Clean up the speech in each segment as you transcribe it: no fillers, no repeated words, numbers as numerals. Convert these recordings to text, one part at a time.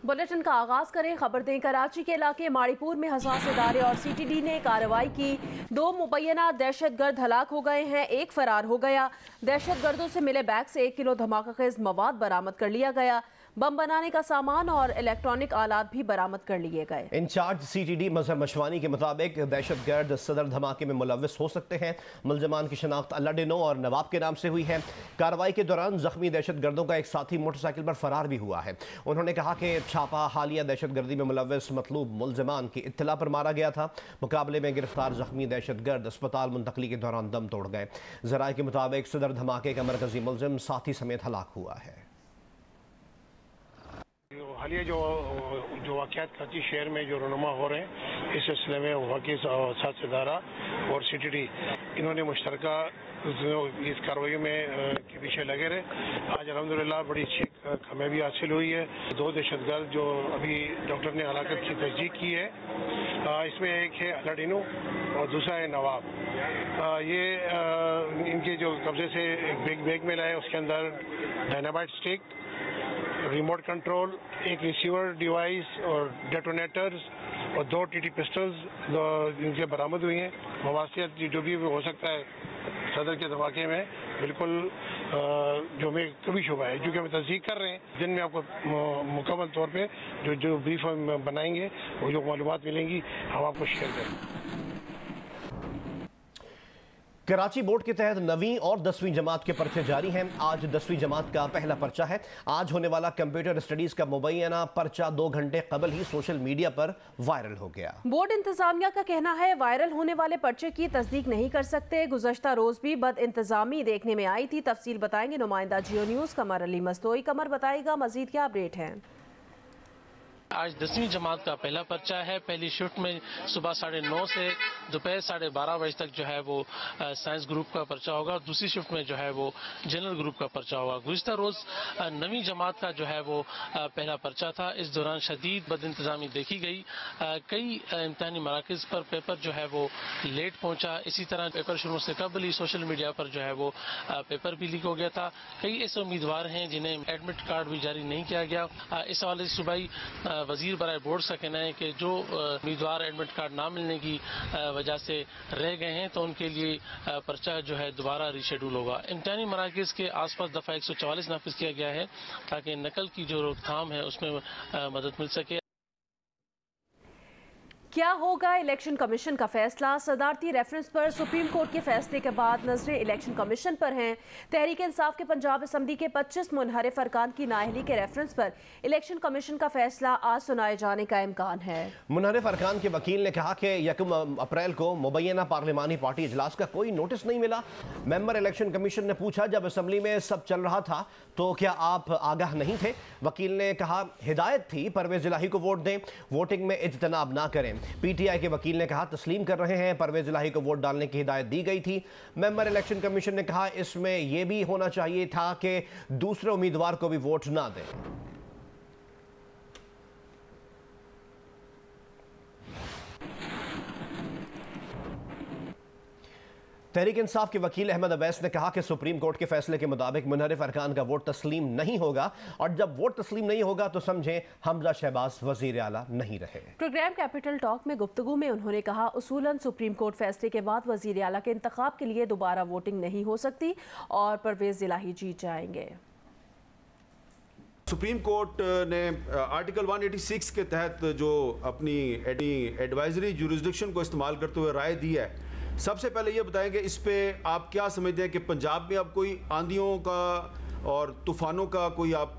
Bulletin का आगाज करें। खबर दें, कराची के इलाके माड़ीपुर में हसास इदारे और CTD ने कार्रवाई की। 2 मुबैना दहशतगर्द हलाक हो गए हैं, 1 फरार हो गया। दहशतगर्दों से मिले बैग से 1 किलो धमाकाखेज मवाद बरामद कर लिया गया। बम बनाने का सामान और इलेक्ट्रॉनिक आलात भी बरामद कर लिए गए। इंचार्ज CTD मजहर मशवानी के मुताबिक दहशतगर्द सदर धमाके में मुलव्विस हो सकते हैं। मुलजमान की शनाख्त अल्लाडिनो और नवाब के नाम से हुई है। कार्रवाई के दौरान जख्मी दहशतगर्दों का एक साथी मोटरसाइकिल पर फरार भी हुआ है। उन्होंने कहा कि छापा हालिया दहशतगर्दी में मुलव्विस मतलूब मुलजमान की इत्तला पर मारा गया था। मुकाबले में गिरफ्तार जख्मी दहशतगर्द अस्पताल मुंतकली के दौरान दम तोड़ गए। ज़राए के मुताबिक सदर धमाके का मरकजी मुलजिम साथी समेत हलाक हुआ है। हालिया जो वाक़यात कराची शहर में जो रुनुमा हो रहे हैं, इस सिलसिले में वकील साथ इदारा और CTD इन्होंने मुश्तरका इस कार्रवाई में के पीछे लगे रहे। आज अल्हम्दुलिल्लाह बड़ी अच्छी कामयाबी हासिल हुई है। 2 दहशतगर्द जो अभी डॉक्टर ने हलाकत की तस्दीक की है, इसमें एक है अल्लाडिनो और दूसरा है नवाब। ये इनके जो कब्जे से एक बैग में लाए, उसके अंदर डायनामाइट स्टिक, रिमोट कंट्रोल, एक रिसीवर डिवाइस और डेटोनेटर्स और 2 TT पिस्टल्स इनसे बरामद हुई हैं। मवासियत जो भी हो सकता है सदर के धमाके में, बिल्कुल जो हमें कभी शुबा है, क्योंकि हम तस्दीक कर रहे हैं। दिन में आपको मुकम्मल तौर पे जो ब्रीफ हम बनाएंगे, वो जो मालूमात मिलेंगी हम आपको शेयर करेंगे। कराची बोर्ड के तहत 9वीं और 10वीं जमात के पर्चे जारी हैं। आज 10वीं जमात का पहला पर्चा है। आज होने वाला कंप्यूटर स्टडीज का मुबैना पर्चा 2 घंटे कबल ही सोशल मीडिया पर वायरल हो गया। बोर्ड इंतजामिया का कहना है वायरल होने वाले पर्चे की तस्दीक नहीं कर सकते। गुज़श्ता रोज भी बद इंतजामी देखने में आई थी। तफसील बताएंगे नुमाइंदा जियो न्यूज कमर अली मस्तोई। कमर बताएगा मजीद क्या अपडेट है। आज 10वीं जमात का पहला पर्चा है। पहली शिफ्ट में सुबह 9:30 से दोपहर 12:30 बजे तक जो है वो साइंस ग्रुप का पर्चा होगा। दूसरी शिफ्ट में जो है वो जनरल ग्रुप का पर्चा होगा। गुज़िश्ता रोज 9वीं जमात का जो है वो पहला पर्चा था। इस दौरान शदीद बदइंतजामी देखी गई। कई इम्तहानी मराकज़ पर पेपर जो है वो लेट पहुंचा। इसी तरह पेपर शुरू से कबल ही सोशल मीडिया पर जो है वो पेपर भी लीक हो गया था। कई ऐसे उम्मीदवार हैं जिन्हें एडमिट कार्ड भी जारी नहीं किया गया। इस हवाले से सुबाई वजीर बराए बोर्ड का कहना है कि जो उम्मीदवार एडमिट कार्ड ना मिलने की वजह से रह गए हैं, तो उनके लिए पर्चा जो है दोबारा रीशेड्यूल होगा। इम्तिहानी मराकज़ के आसपास दफ़ा 144 नाफिज किया गया है ताकि नकल की जो रोकथाम है उसमें मदद मिल सके। क्या होगा इलेक्शन कमीशन का फैसला? सदारती रेफरेंस पर सुप्रीम कोर्ट के फैसले के बाद नजरें इलेक्शन कमीशन पर हैं। तहरीक इंसाफ के पंजाब असम्बली के 25 मुनहरिफ अरकान की नाअहली के रेफरेंस पर इलेक्शन कमीशन का फैसला आज सुनाए जाने का इम्कान है। मुनहरिफ अरकान के वकील ने कहा कि 1 अप्रैल को मुबैना पार्लिमानी पार्टी इजलास का कोई नोटिस नहीं मिला। मेंबर इलेक्शन कमीशन ने पूछा, जब असम्बली में सब चल रहा था तो क्या आप आगाह नहीं थे? वकील ने कहा, हिदायत थी परवेज इलाही को वोट दें, वोटिंग में इज्तनाब ना करें। PTI के वकील ने कहा, तस्लीम कर रहे हैं, परवेज इलाही को वोट डालने की हिदायत दी गई थी। मेंबर इलेक्शन कमीशन ने कहा, इसमें यह भी होना चाहिए था कि दूसरे उम्मीदवार को भी वोट ना दें। तहरीक इंसाफ के वकील अहमद अवैस ने कहा कि सुप्रीम कोर्ट के फैसले के मुताबिक मुनहरिफ अरकान का वोट तस्लीम नहीं होगा, और जब वोट तस्लीम नहीं होगा तो समझें हमजा शहबाज वजीर आला नहीं रहे। प्रोग्राम कैपिटल टॉक में गुफ्तगू में उन्होंने कहा, उसूलन सुप्रीम कोर्ट फैसले के बाद वजीर आला के इंतखाब के लिए दोबारा वोटिंग नहीं हो सकती और परवेज इलाही जीत जाएंगे। सुप्रीम कोर्ट ने आर्टिकल 186 के तहत जो अपनी एडवाइजरी जुरिस्डिक्शन को इस्तेमाल करते हुए राय दी है, सबसे पहले ये बताएं कि इस पे आप क्या समझते हैं कि पंजाब में अब कोई आंधियों का और तूफ़ानों का कोई आप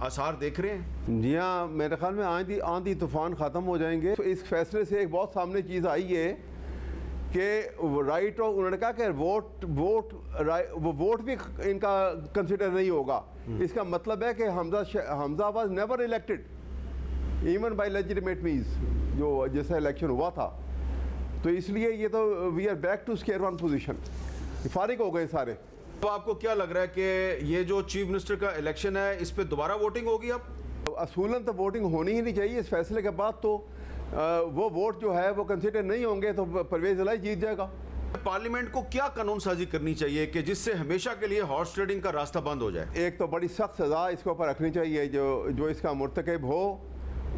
आसार देख रहे हैं? जी हाँ, मेरे ख्याल में आंधी तूफ़ान ख़त्म हो जाएंगे। तो इस फैसले से एक बहुत सामने चीज़ आई है कि राइट ऑफ, उन्होंने कहा कि वोट भी इनका कंसिडर नहीं होगा। इसका मतलब है कि Hamza was never elected even by legitimate means, जो जैसा इलेक्शन हुआ था। तो इसलिए ये तो we are back to square one position, फारिग हो गए सारे। तो आपको क्या लग रहा है कि ये जो चीफ मिनिस्टर का इलेक्शन है, इस पे दोबारा वोटिंग होगी? अब असूलन तो वोटिंग होनी ही नहीं चाहिए इस फैसले के बाद। तो वो वोट जो है वो कंसिडर नहीं होंगे तो परवेज इलाही जीत जाएगा। पार्लियामेंट को क्या कानून साजी करनी चाहिए कि जिससे हमेशा के लिए हॉर्स ट्रेडिंग का रास्ता बंद हो जाए? एक तो बड़ी सख्त सज़ा इसके ऊपर रखनी चाहिए, जो इसका मुर्तकब हो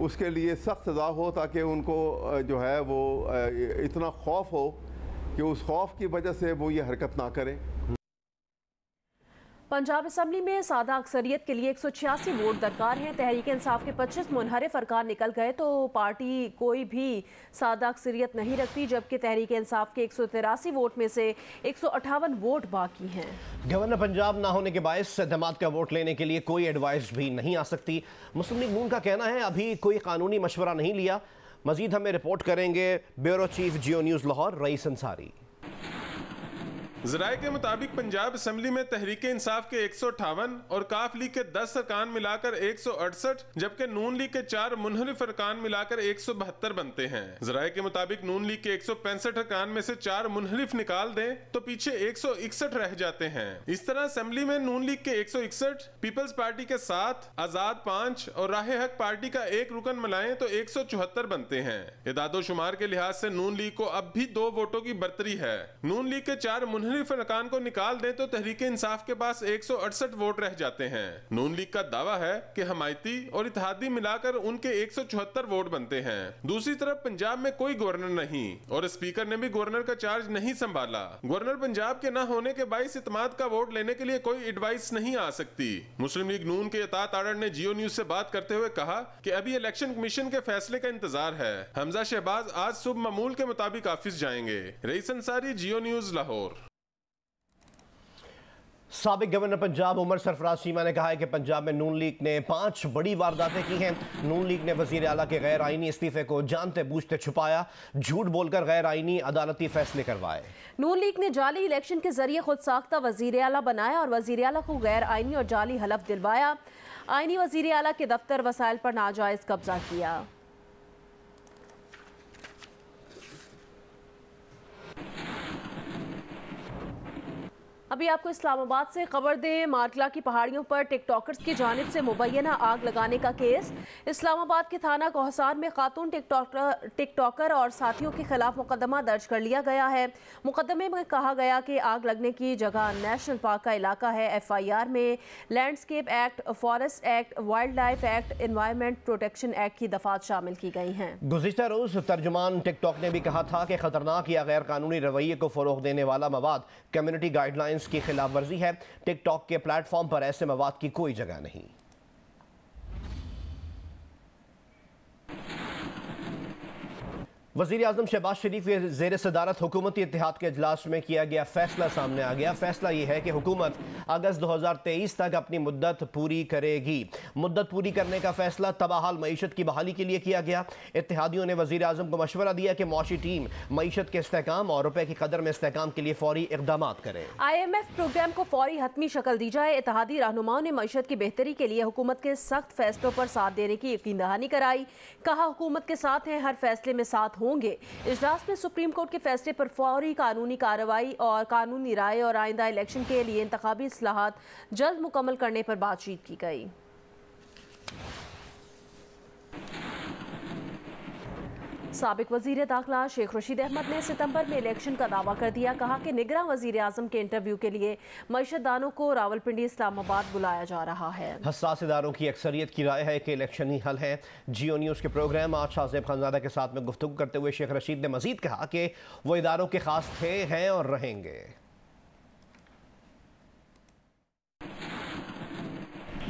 उसके लिए सख्त सज़ा हो, ताकि उनको जो है वो इतना खौफ हो कि उस खौफ की वजह से वो ये हरकत ना करें। पंजाब असम्बली में सादा अक्सरियत के लिए 186 वोट दरकार हैं। तहरीक इंसाफ के 25 मुनहरिफ अरकान निकल गए तो पार्टी कोई भी सादा अक्सरियत नहीं रखती, जबकि तहरीक इंसाफ के 183 वोट में से 158 वोट बाकी हैं। गवर्नर पंजाब ना होने के बायस दमाद का वोट लेने के लिए कोई एडवाइस भी नहीं आ सकती। मुस्लिम लीग नून का कहना है अभी कोई कानूनी मशवरा नहीं लिया। मजीद हमें रिपोर्ट करेंगे ब्यूरो चीफ जियो न्यूज़ लाहौर रईस अंसारी। ज़राए के मुताबिक पंजाब असम्बली में तहरीक इंसाफ के 158 और काफ लीग के 10 अरकान मिलाकर 168, जबकि नून लीग के 4 मुनहरिफ अरकान मिलाकर 172 बनते हैं। ज़राए के मुताबिक नून लीग के 165 अरकान में से 4 मुनहरिफ निकाल दें तो पीछे 161 रह जाते हैं। इस तरह असम्बली में नून लीग के 161, पीपल्स पार्टी के 7, आजाद 5 और राह हक पार्टी का 1 रुकन मिलाएं तो 174 बनते हैं। इदादो शुमार के लिहाज से नून लीग को अब भी 2 वोटों की बरतरी है। नून लीग के 4 मुनहरिफ अरकान को निकाल दें तो तहरीक इंसाफ के पास 168 वोट रह जाते हैं। नून लीग का दावा है कि हमायती और इत्तेहादी मिलाकर उनके 174 वोट बनते हैं। दूसरी तरफ पंजाब में कोई गवर्नर नहीं और स्पीकर ने भी गवर्नर का चार्ज नहीं संभाला। गवर्नर पंजाब के न होने के बाइस इत्तेमाद का वोट लेने के लिए कोई एडवाइस नहीं आ सकती। मुस्लिम लीग नून के इताअत आर्डर ने जियो न्यूज से बात करते हुए कहा कि अभी इलेक्शन कमीशन के फैसले का इंतजार है। हमजा शहबाज आज सुबह मामूल के मुताबिक ऑफिस जाएंगे। रईस अंसारी, जियो न्यूज, लाहौर। साबिक गवर्नर पंजाब उमर सरफराज चीमा ने कहा है कि पंजाब में नून लीग ने 5 बड़ी वारदातें की हैं। नून लीग ने वजीर आला के गैर आईनी इस्तीफे को जानते बूझते छुपाया, झूठ बोलकर गैर आईनी अदालती फैसले करवाए। नून लीग ने जाली इलेक्शन के जरिए खुद साख्ता वजीर आला बनाया और वजीर आला को गैर आईनी और जाली हलफ दिलवाया। आईनी वजीर आला के दफ्तर वसाइल पर नाजायज कब्जा किया। अभी आपको इस्लामाबाद से खबर दें। मारकला की पहाड़ियों पर टिकटॉकर्स की जानिब से मुबैना आग लगाने का केस। इस्लामाबाद के थाना कोहसार में खातून टिकटॉकर और साथियों के खिलाफ मुकदमा दर्ज कर लिया गया है। मुकदमे में कहा गया कि आग लगने की जगह नेशनल पार्क का इलाका है। FIR में landscape act, forest act, wild life act, environment protection act की दफात शामिल की गई हैं। गुज़िश्ता रोज तर्जुमान टिकटॉक ने भी कहा था कि खतरनाक या गैर कानूनी रवैये को फरोग देने वाला मवाद कम्युनिटी गाइडलाइंस की खिलाफ वर्जी है। टिकटॉक के प्लेटफॉर्म पर ऐसे मवाद की कोई जगह नहीं। वज़ीर आज़म शहबाज शरीफ के ज़ेर सदारत हुकूमती इत्तेहाद के इजलास में किया गया फैसला सामने आ गया। फैसला ये है कि हुकूमत अगस्त 2023 तक अपनी मुद्दत पूरी करेगी। मुद्दत पूरी करने का फैसला तबाहाल मईशत की बहाली के लिए किया गया। इत्तेहादियों ने वज़ीर आज़म को मशवरा दिया कि मुआशी टीम मईशत के इस्तेहकाम और रुपए की कदर में इस्तेहकाम के लिए फौरी इक़दाम करे। IMF प्रोग्राम को फौरी हतमी शक्ल दी जाए। इत्तेहादी रहनुमाओं ने मईशत की बेहतरी के लिए हुकूमत के सख्त फैसलों पर साथ देने की यकीन दहानी कराई। कहा हुकूमत के साथ हैं, हर फैसले में साथ होंगे। इजलास में सुप्रीम कोर्ट के फैसले पर फौरी कानूनी कार्रवाई और कानूनी राय और आइंदा इलेक्शन के लिए इंतखाबी इस्लाहात जल्द मुकम्मल करने पर बातचीत की गई। साबिक वजीर दाखिला शेख रशीद अहमद ने सितंबर में इलेक्शन का दावा कर दिया। कहा कि निगरान वजीर आजम के इंटरव्यू के लिए मईशतदानों को रावलपिंडी इस्लामाबाद बुलाया जा रहा है। हसास इदारों की अक्सरियत की राय है कि इलेक्शन ही हल है। जियो न्यूज़ के प्रोग्राम आज शाहजेब खानजादा के साथ में गुफ्तगू करते हुए शेख रशीद ने मजीद कहा कि वो इदारों के खास थे, हैं और रहेंगे।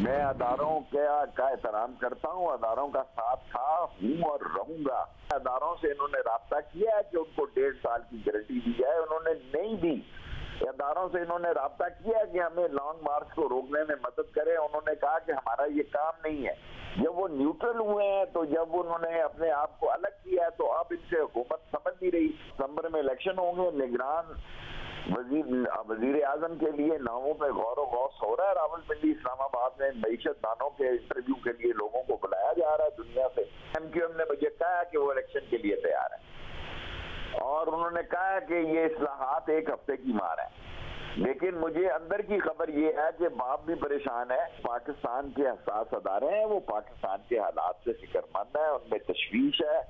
मैं अदारों का एहतराम करता हूँ, अदारों का साथ था, हूँ और रहूंगा। अदारों से इन्होंने राब्ता किया है कि उनको 1.5 साल की गारंटी दी जाए, उन्होंने नहीं दी। अदारों से इन्होंने राब्ता किया कि हमें लॉन्ग मार्च को रोकने में मदद करें, उन्होंने कहा कि हमारा ये काम नहीं है। जब वो न्यूट्रल हुए हैं, तो जब उन्होंने अपने आप को अलग किया है, तो अब इनसे हुकूमत समझ नहीं रही। दिसंबर में इलेक्शन होंगे, निगरान वजीर आजम के लिए नामों पे गौर व गौस हो रहा है। रावलपिंडी इस्लामाबाद में मईशतदानों के इंटरव्यू के लिए लोगों को बुलाया जा रहा है दुनिया से। MQM ने मुझे कहा कि वो इलेक्शन के लिए तैयार है और उन्होंने कहा कि ये इस्लाहात 1 हफ्ते की मार है। लेकिन मुझे अंदर की खबर ये है कि बाप भी परेशान है। पाकिस्तान के हसास अदारे हैं, वो पाकिस्तान के हालात से फिक्रमंद है, उनमें तशवीश है,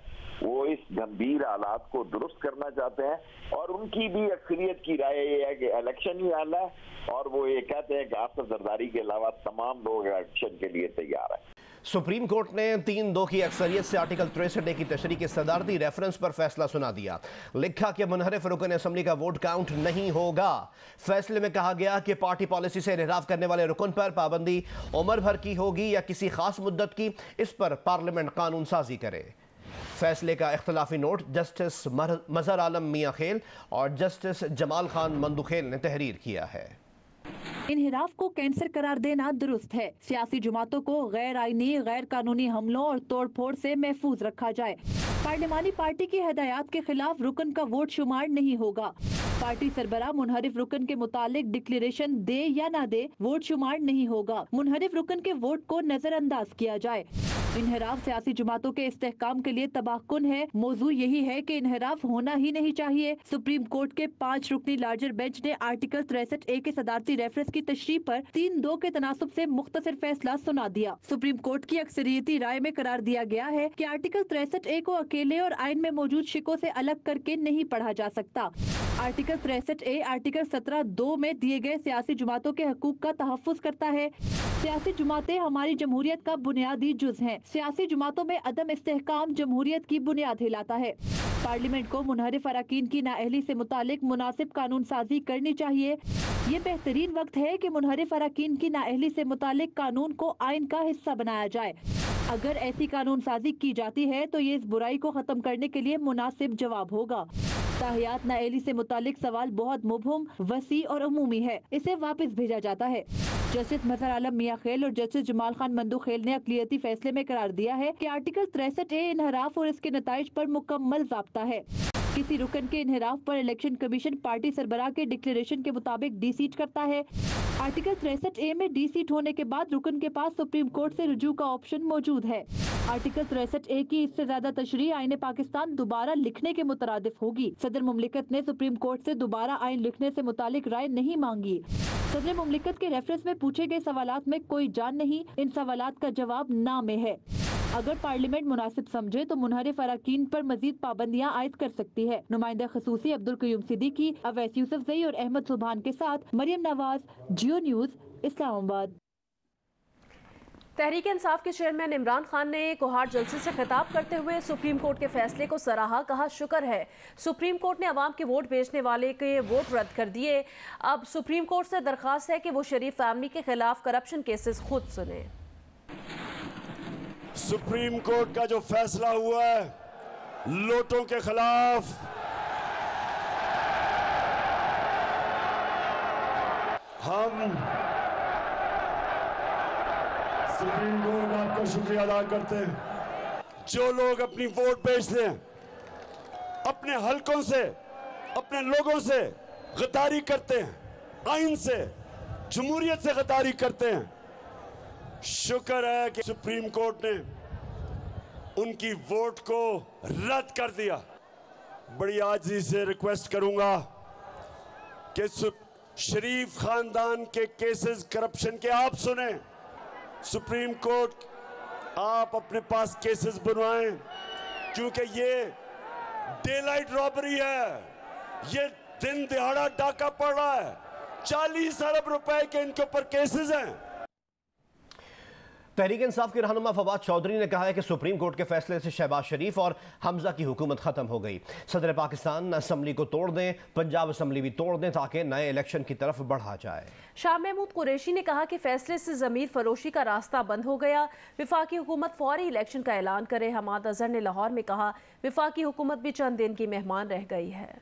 वो इस गंभीर हालात को दुरुस्त करना चाहते हैं और उनकी भी अक्सरियत की राय ये है कि इलेक्शन ही आना है और वो ये कहते हैं कि आसिफ जरदारी के अलावा तमाम लोग इलेक्शन के लिए तैयार हैं। सुप्रीम कोर्ट ने 3-2 की अक्सरियत से आर्टिकल 63 की तशरीह के सदारती रेफरेंस पर फैसला सुना दिया। लिखा कि मुनहरिफ रुकन असम्बली का वोट काउंट नहीं होगा। फैसले में कहा गया कि पार्टी पॉलिसी से इनहराफ करने वाले रुकन पर पाबंदी उम्र भर की होगी या किसी खास मुद्दत की, इस पर पार्लियामेंट कानून साजी करे। फैसले का इख्तलाफी नोट जस्टिस मजहर आलम मियां खेल और जस्टिस जमाल खान मंदुखेल ने तहरीर किया है। इनहिराफ को कैंसर करार देना दुरुस्त है। सियासी जमातों को गैर आईनी, गैर कानूनी हमलों और तोड़ फोड़ से महफूज रखा जाए। पार्लिमानी पार्टी की हदायत के खिलाफ रुकन का वोट शुमार नहीं होगा। पार्टी सरबराह मुनहरिफ रुकन के मुतालिक डिक्लेरेशन दे या ना दे, वोट शुमार नहीं होगा। मुनहरिफ रुकन के वोट को नजरअंदाज किया जाए। इनहराफ सियासी जमातों के इस्तेहकाम के लिए तबाहकुन है। मौजू यही है कि इनहराफ होना ही नहीं चाहिए। सुप्रीम कोर्ट के 5 रुकनी लार्जर बेंच ने आर्टिकल 63A के सदारती रेफरेंस की तशरीह पर 3-2 के तनासुब से मुख्तसर फैसला सुना दिया। सुप्रीम कोर्ट की अक्सरियती राय में करार दिया गया है कि आर्टिकल 63A को अकेले और आइन में मौजूद शिकों से अलग करके नहीं पढ़ा जा सकता। आर्टिकल 63A आर्टिकल 17(2) में दिए गए सियासी जमातों के हकूक का तहफ़्फ़ुज़ करता है। सियासी जमातें हमारी जमहूरियत का बुनियादी जुज़ हैं। सियासी जमातों में अदम इस्तेहकाम जमहूरियत की बुनियाद हिलाता है। पार्लियामेंट को मुनहरिफ अरकान की नाअहली से मुतालिक मुनासिब कानून साजी करनी चाहिए। ये बेहतरीन वक्त है कि मुनहरिफ अरकान की नाअहली से मुतालिक कानून को आइन का हिस्सा बनाया जाए। अगर ऐसी कानून साजी की जाती है तो ये इस बुराई को खत्म करने के लिए मुनासिब जवाब होगा। ताहियात नाअहली से मुतालिक सवाल बहुत मुबहम, वसी और अमूमी है, इसे वापस भेजा जाता है। जस्टिस मजहर आलम मियां खेल और जस्टिस जमाल खान मंदुखेल ने अक़लियती फैसले में करार दिया है कि आर्टिकल 63A इनहराफ और इसके नताइज पर मुकम्मल ज़ाब्ता है। किसी रुकन के इनहराफ पर इलेक्शन कमीशन पार्टी सरबराह के डिक्लेरेशन के मुताबिक डी-सीट करता है। आर्टिकल 63A में डी-सीट होने के बाद रुकन के पास सुप्रीम कोर्ट से रुजू का ऑप्शन मौजूद है। आर्टिकल 63A की इससे ज्यादा तशरीह आईन पाकिस्तान दोबारा लिखने के मुतरादिफ होगी। सदर मुमलिकत ने सुप्रीम कोर्ट से दोबारा आइन लिखने से मुतालिक राय नहीं मांगी। सदर मुमलिकत के रेफरेंस में पूछे गए सवालात में कोई जान नहीं, इन सवालात का जवाब ना में है। अगर पार्लियामेंट मुनासिब समझे तो मुनहरिफ अरकान पर मजीद पाबंदियां आयद कर सकती है। नुमाइंदा खसूसी अब्दुल कयूम सिद्दीकी, अवैस यूसुफजई और अहमद सुबहान के साथ मरियम नवाज, जियो न्यूज़, इस्लामाबाद। तहरीक इंसाफ के चेयरमैन इमरान खान ने कोहाट जलसे से खिताब करते हुए सुप्रीम कोर्ट के फैसले को सराहा। कहा, शुक्र है सुप्रीम कोर्ट ने अवाम के वोट बेचने वाले के वोट रद्द कर दिए। अब सुप्रीम कोर्ट से दरख्वास्त है कि वो शरीफ फैमिली के खिलाफ करप्शन केसेस खुद सुने। सुप्रीम कोर्ट का जो फैसला हुआ है लोटों के खिलाफ, हम सुप्रीम कोर्ट आपका शुक्रिया अदा करते हैं। जो लोग अपनी वोट बेचते हैं, अपने हलकों से, अपने लोगों से गद्दारी करते हैं, आइन से, जमहूरियत से गद्दारी करते हैं, शुक्र है कि सुप्रीम कोर्ट ने उनकी वोट को रद्द कर दिया। बड़ी आजिज़ी से रिक्वेस्ट करूंगा कि शरीफ खानदान के केसेस करप्शन के आप सुने। सुप्रीम कोर्ट, आप अपने पास केसेस बनवाएं, क्योंकि ये डेलाइट रॉबरी है, ये दिन दिहाड़ा डाका पड़ रहा है। 40 अरब रुपए के इनके ऊपर केसेस हैं। तहरीक इंसाफ के रहनुमा फवाद चौधरी ने कहा है कि सुप्रीम कोर्ट के फैसले से शहबाज शरीफ और हमजा की हुकूमत खत्म हो गई। सदर पाकिस्तान असम्बली को तोड़ दें, पंजाब असम्बली भी तोड़ दें ताकि नए इलेक्शन की तरफ बढ़ा जाए। शाह महमूद कुरैशी ने कहा कि फैसले से ज़मीर फरोशी का रास्ता बंद हो गया। विफाकी हुकूमत फौरी इलेक्शन का ऐलान करे। हमाद अजहर ने लाहौर में कहा, विफाकी हुकूमत भी चंद दिन की मेहमान रह गई है।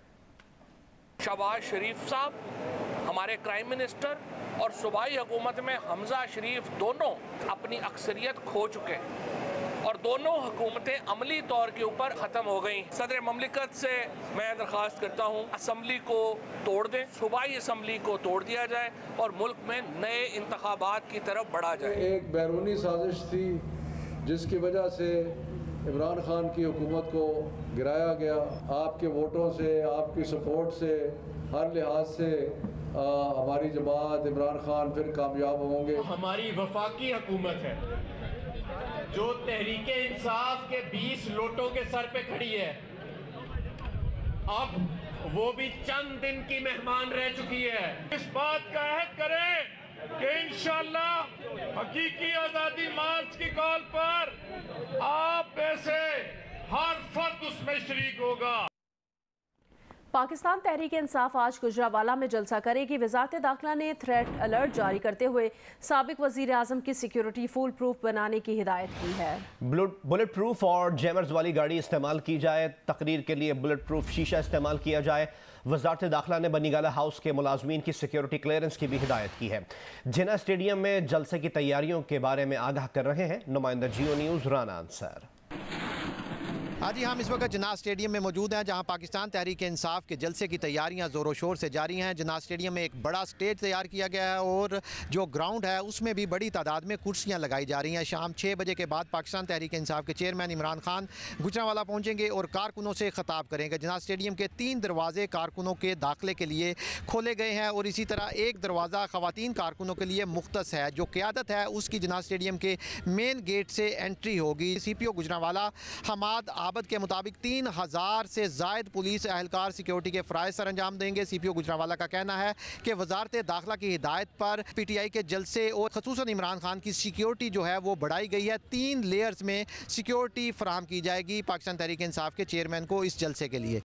शहबाज शरीफ साहब हमारे क्राइम मिनिस्टर और सूबाई हुकूमत में हमजा शरीफ दोनों अपनी अक्सरियत खो चुके हैं और दोनों हुकूमतें अमली तौर के ऊपर ख़त्म हो गई। सदर ममलिकत से मैं दरख्वास्त करता हूँ, असम्बली को तोड़ दें, सूबाई असम्बली को तोड़ दिया जाए और मुल्क में नए इंतखाबात की तरफ बढ़ा जाए। एक बैरूनी साजिश थी जिसकी वजह से इमरान खान की हुकूमत को गिराया गया। आपके वोटों से, आपकी सपोर्ट से, हर लिहाज से हमारी जमात इमरान खान फिर कामयाब होंगे। हमारी वफाकी हुकूमत है जो तहरीके इंसाफ के 20 लोटों के सर पे खड़ी है, अब वो भी चंद दिन की मेहमान रह चुकी है। इस बात का अहद करें कि इंशाअल्लाह हकीकी आज़ादी मार्च की कॉल पर आप में से हर फर्द उसमें शरीक होगा। पाकिस्तान तहरीक इंसाफ आज गुजरावाला में जलसा करेगी। वजारत दाखिला ने थ्रेट अलर्ट जारी करते हुए साबिक वजीर आजम की सिक्योरिटी फुल प्रूफ बनाने की हिदायत की है। बुलेट प्रूफ और जैमर्स वाली गाड़ी इस्तेमाल की जाए, तकरीर के लिए बुलेट प्रूफ शीशा इस्तेमाल किया जाए। वजारत दाखिला ने बनीगाला हाउस के मुलाजमीन की सिक्योरिटी क्लियरेंस की भी हिदायत की है। जिन्ना स्टेडियम में जलसे की तैयारियों के बारे में आगाह कर रहे हैं नुमाइंदा जियो न्यूज़ राना अंसार। हाँ जी, हम इस वक्त जिन्ना स्टेडियम में मौजूद हैं जहां पाकिस्तान तहरीक इंसाफ के जलसे की तैयारियां ज़ोरों शोर से जारी हैं। जिन्ना स्टेडियम में एक बड़ा स्टेज तैयार किया गया है और जो ग्राउंड है उसमें भी बड़ी तादाद में कुर्सियां लगाई जा रही हैं। शाम 6 बजे के बाद पाकिस्तान तहरीक इंसाफ के चेयरमैन इमरान खान गुजरांवाला पहुँचेंगे और कारकुनों से खिताब करेंगे। जिन्ना स्टेडियम के 3 दरवाजे कारकुनों के दाखिले के लिए खोले गए हैं और इसी तरह एक दरवाज़ा ख़वातीन कारकुनों के लिए मुख्तस है। जो क़यादत है उसकी जिन्ना स्टेडियम के मेन गेट से एंट्री होगी। CPO गुजरांवाला हमाद आबद के मुताबिक 3000 से ज़ायद पुलिस एहलकार सिक्योरिटी के फ़राइज़ सर अंजाम देंगे। CPO गुजरांवाला का कहना है कि वजारत दाखिला की हिदायत पर PTI के जलसे और ख़ुसूसन इमरान खान की सिक्योरिटी जो है वो बढ़ाई गई है। 3 लेयर्स में सिक्योरिटी फराहम की जाएगी पाकिस्तान तहरीक इंसाफ के चेयरमैन को इस जलसे के लिए।